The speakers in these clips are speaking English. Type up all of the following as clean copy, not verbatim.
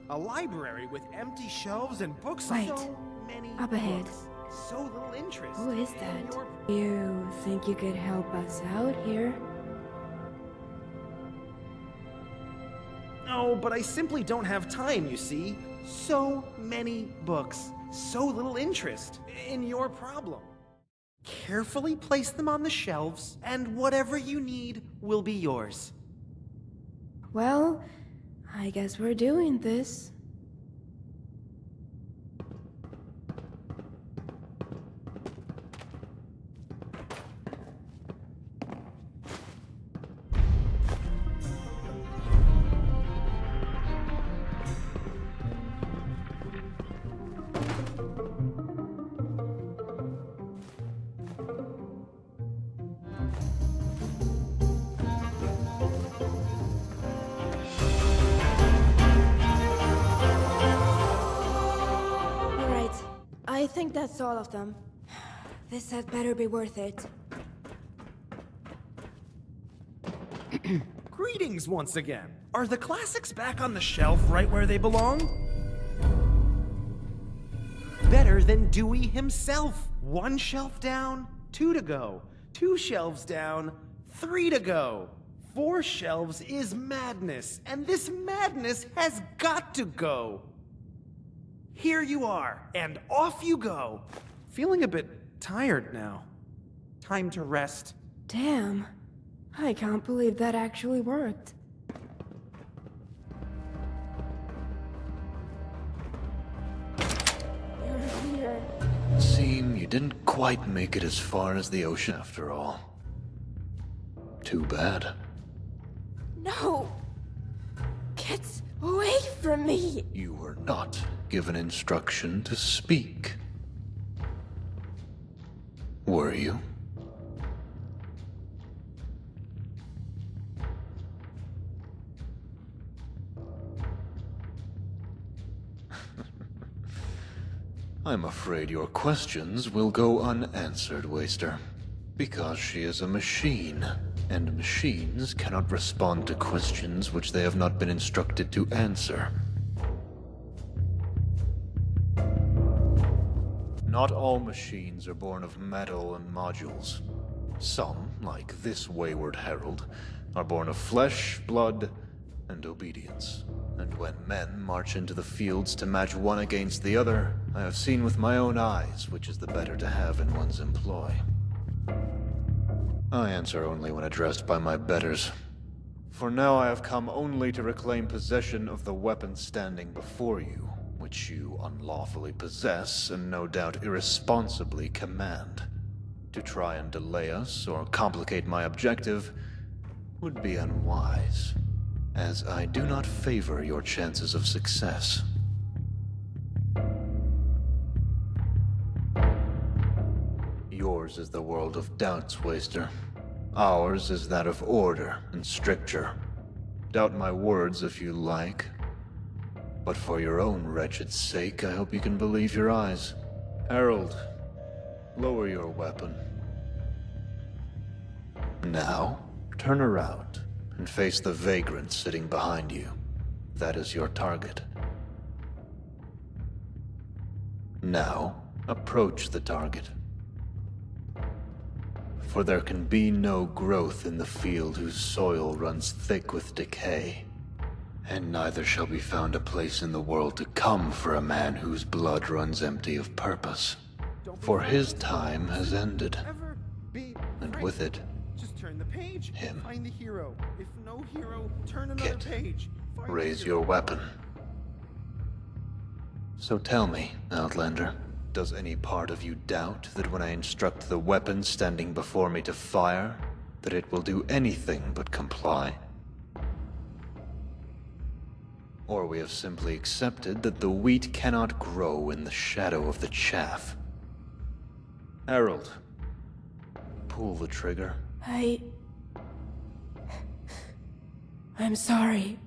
A library with empty shelves and books. Wait. So many Up ahead. books. So little interest. Who is in that? your- You think you could help us out here? No, but I simply don't have time, you see. So many books. So little interest in your problem. Carefully place them on the shelves, and whatever you need will be yours. Well, I guess we're doing this. I think that's all of them. This had better be worth it. Greetings once again. Are the classics back on the shelf right where they belong? Better than Dewey himself. 1 shelf down, 2 to go. 2 shelves down, 3 to go. 4 shelves is madness, and this madness has got to go. Here you are, and off you go. Feeling a bit tired now. Time to rest. Damn. I can't believe that actually worked. You're here. Seem you didn't quite make it as far as the ocean after all. Too bad. No! Get away from me! You were not given instruction to speak. Were you? I'm afraid your questions will go unanswered, Waster. Because she is a machine, and machines cannot respond to questions which they have not been instructed to answer. Not all machines are born of metal and modules. Some, like this wayward herald, are born of flesh, blood, and obedience. And when men march into the fields to match one against the other, I have seen with my own eyes which is the better to have in one's employ. I answer only when addressed by my betters. For now I have come only to reclaim possession of the weapon standing before you, which you unlawfully possess and no doubt irresponsibly command. To try and delay us or complicate my objective would be unwise, as I do not favor your chances of success. Yours is the world of doubts, Waster. Ours is that of order and stricture. Doubt my words if you like, but for your own wretched sake, I hope you can believe your eyes. Herald, lower your weapon. Now, turn around and face the vagrant sitting behind you. That is your target. Now, approach the target. For there can be no growth in the field whose soil runs thick with decay. And neither shall be found a place in the world to come for a man whose blood runs empty of purpose. For his time has ended. And with it, just turn the page. him. Find the hero. If no hero, turn another Kit, page. Find the raise hero. your weapon. So tell me, Outlander, does any part of you doubt that when I instruct the weapon standing before me to fire, that it will do anything but comply? Or we have simply accepted that the wheat cannot grow in the shadow of the chaff? Herald, pull the trigger. I'm sorry.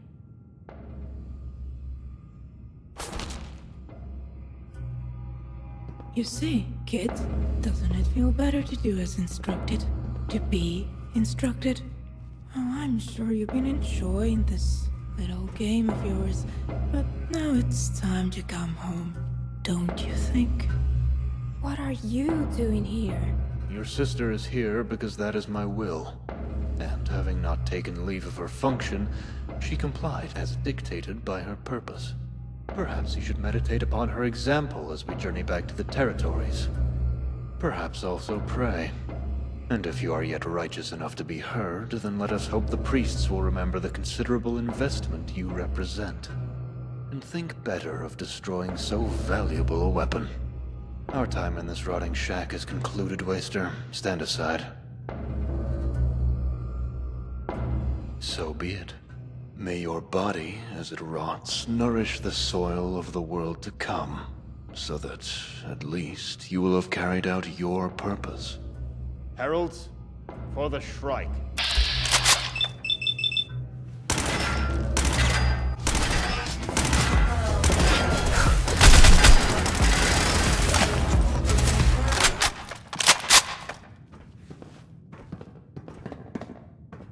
You see, kid, doesn't it feel better to do as instructed? To be instructed? Oh, I'm sure you've been enjoying this little game of yours, but now Now it's time to come home, don't you think? What are you doing here? Your sister is here because that is my will. And having not taken leave of her function, she complied as dictated by her purpose. Perhaps you should meditate upon her example as we journey back to the territories. Perhaps also pray. And if you are yet righteous enough to be heard, then let us hope the priests will remember the considerable investment you represent. And think better of destroying so valuable a weapon. Our time in this rotting shack is concluded, Waster. Stand aside. So be it. May your body, as it rots, nourish the soil of the world to come, so that, at least, you will have carried out your purpose. Heralds, for the Shrike.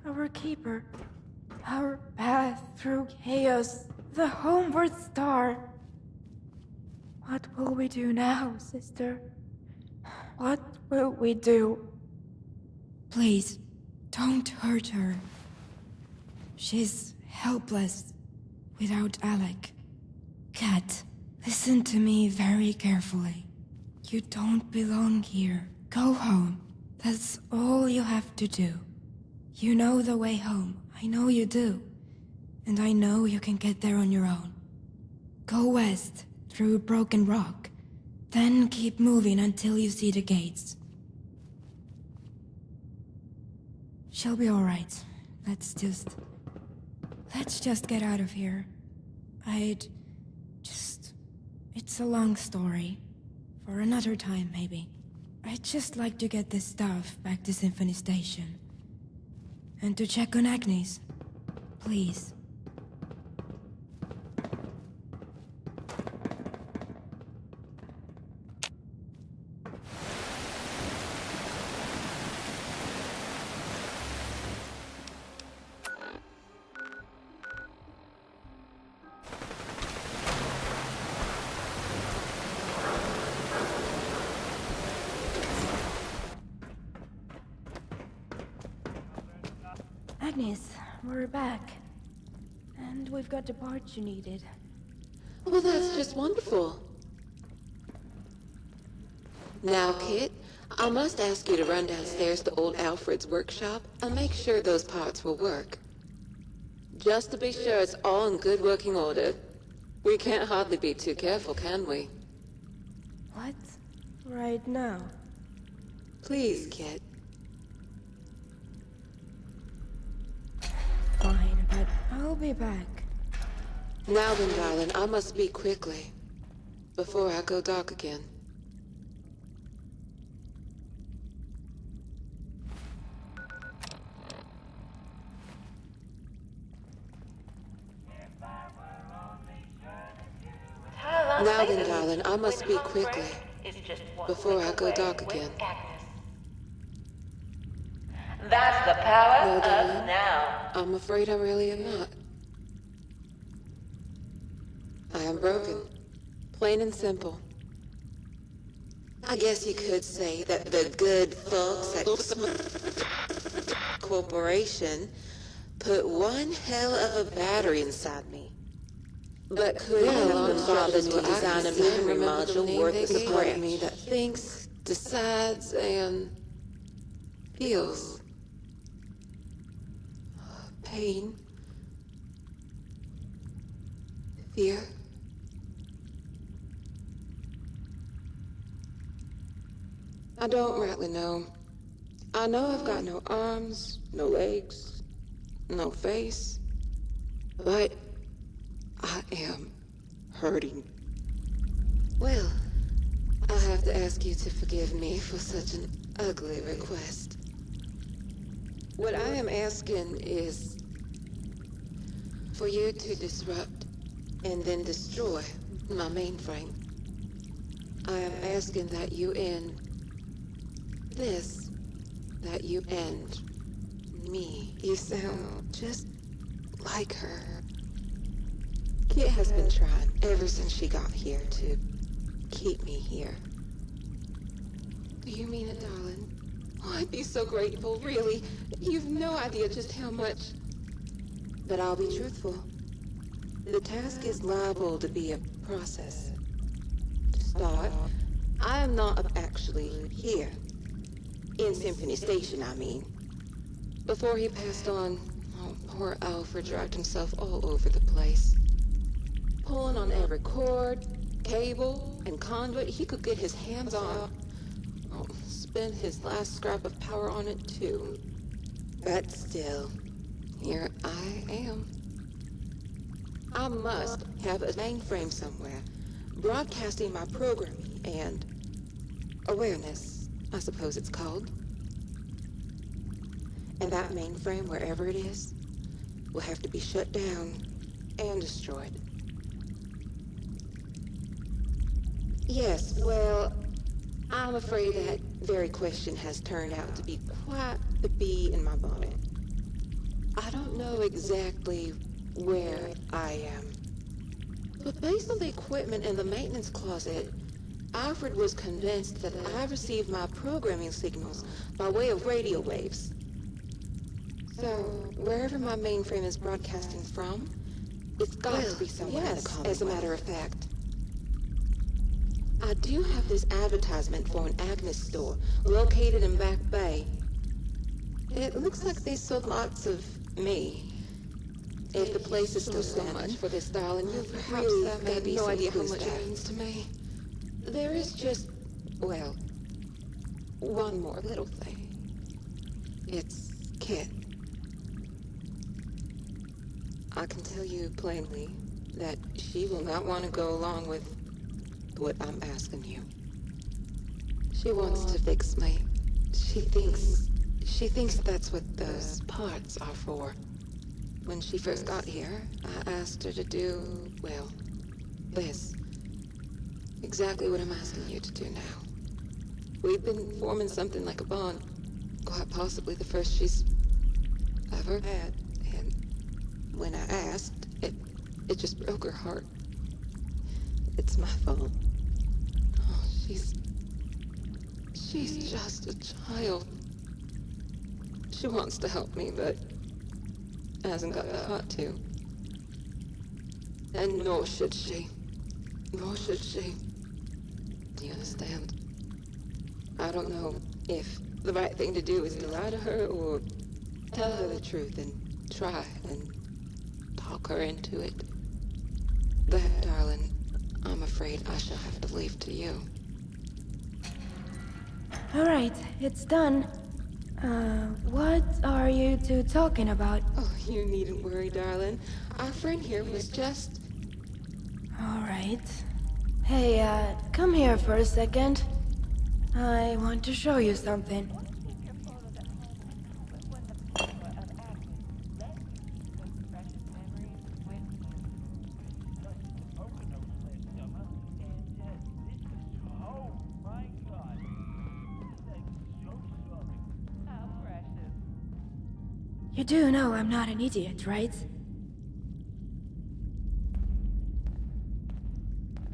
Our keeper, our path through chaos, the homeward star. What will we do now, sister? What will we do? Please, don't hurt her. She's helpless without Alek. Cat, listen to me very carefully. You don't belong here. Go home. That's all you have to do. You know the way home. I know you do. And I know you can get there on your own. Go west, through Broken Rock. Then keep moving until you see the gates. She'll be alright. Let's just get out of here. It's a long story. For another time, maybe. I'd just like to get this stuff back to Symphony Station. And to check on Agnes. Please. Agnes, we're back. And we've got the parts you needed. Well, that's just wonderful. Now, Kit, I must ask you to run downstairs to old Alfred's workshop and make sure those parts will work. Just to be sure it's all in good working order. We can't hardly be too careful, can we? What? Right now? Please, Kit. Fine, but I'll be back. Now then, darling, I must speak quickly. Before I go dark again. Now then, darling, I must speak quickly. Before I go dark again. That's the power No, of darling. now. I'm afraid I really am not. I am broken. Plain and simple. I guess you could say that the good folks at Corporation put one hell of a battery inside me. But couldn't have been bothered to design a memory module worth a scratch. Me that thinks, decides, and feels. Pain. Fear. I don't rightly know. I know I've got no arms, no legs, no face, but I am hurting. Well, I have to ask you to forgive me for such an ugly request. What I am asking is for you to disrupt and then destroy my mainframe. I am asking that you end this, that you end me. You sound just like her. Kit has been trying ever since she got here to keep me here. Do you mean it, darling? Oh, I'd be so grateful, really. You've no idea just how much. But I'll be truthful. The task is liable to be a process. To start, I am not actually here. In Symphony Station, I mean. Before he passed on, oh, poor Alfred dragged himself all over the place. Pulling on every cord, cable, and conduit he could get his hands on. Oh, spent his last scrap of power on it, too. But still, here I am. I must have a mainframe somewhere, broadcasting my programming and awareness, I suppose it's called. And that mainframe, wherever it is, will have to be shut down and destroyed. Yes, well, I'm afraid that very question has turned out to be quite the bee in my bonnet. I don't know exactly where I am. But based on the equipment in the maintenance closet, Alfred was convinced that I received my programming signals by way of radio waves. So, wherever my mainframe is broadcasting from, it's got to be somewhere in the Commonwealth. As a matter of fact. I do have this advertisement for an Agnes store located in Back Bay. It looks like they sold lots of me. If the place is still so much for this darling, you really have no idea how much it means to me. There is just, well, one more little thing. It's Kit. I can tell you plainly that she will not want to go along with what I'm asking you. She wants to fix me. She thinks that's what those parts are for. When she first got here, I asked her to do, well, this. Exactly what I'm asking you to do now. We've been forming something like a bond. Quite possibly the first she's ever had. And when I asked, it just broke her heart. It's my fault. Oh, she's just a child. She wants to help me, but hasn't got the heart to. And nor should she. Nor should she. Do you understand? I don't know if the right thing to do is to lie to her or tell her the truth and try and talk her into it. That, darling, I'm afraid I shall have to leave to you. Alright, it's done. What are you two talking about? Oh, you needn't worry, darling. Our friend here was just... Alright. Hey, come here for a second. I want to show you something. You do know I'm not an idiot, right?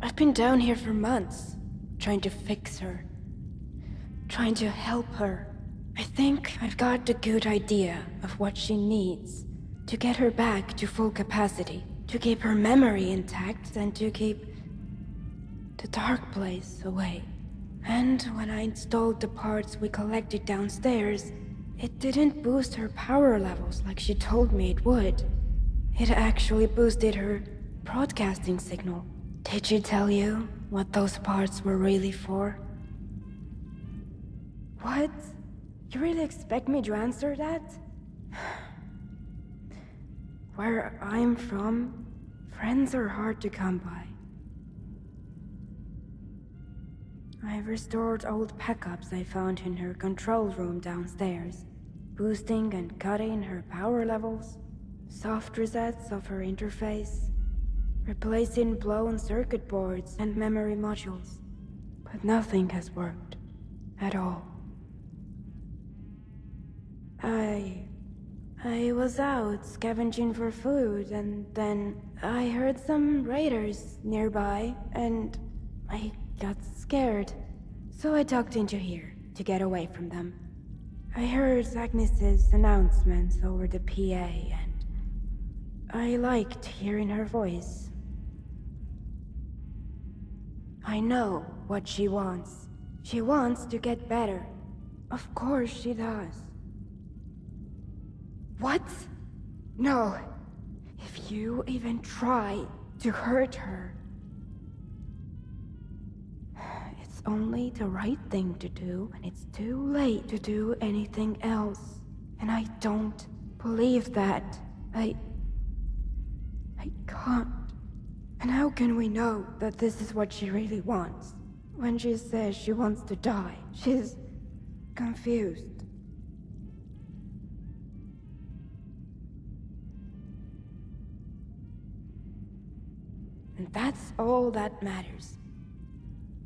I've been down here for months, trying to fix her. Trying to help her. I think I've got a good idea of what she needs to get her back to full capacity, to keep her memory intact, and to keep the dark place away. And when I installed the parts we collected downstairs, it didn't boost her power levels like she told me it would. It actually boosted her broadcasting signal. Did she tell you what those parts were really for? What? You really expect me to answer that? Where I'm from, friends are hard to come by. I restored old backups I found in her control room downstairs, boosting and cutting her power levels, soft resets of her interface, replacing blown circuit boards and memory modules. But nothing has worked. At all. I was out scavenging for food, and then I heard some raiders nearby, and I got scared. So I ducked into here to get away from them. I heard Agnes's announcements over the PA, and I liked hearing her voice. I know what she wants. She wants to get better. Of course she does. What? No. If you even try to hurt her, it's only the right thing to do, and it's too late to do anything else. And I don't believe that. I can't. And how can we know that this is what she really wants? When she says she wants to die, she's confused. And that's all that matters,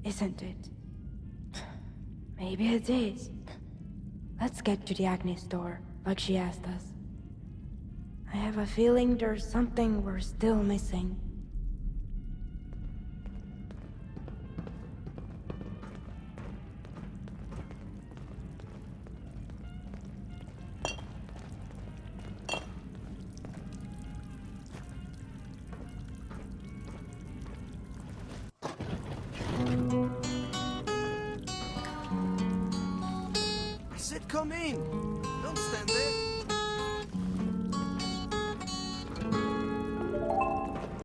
isn't it? Maybe it is. Let's get to the Agnes store, like she asked us. I have a feeling there's something we're still missing. I said come in.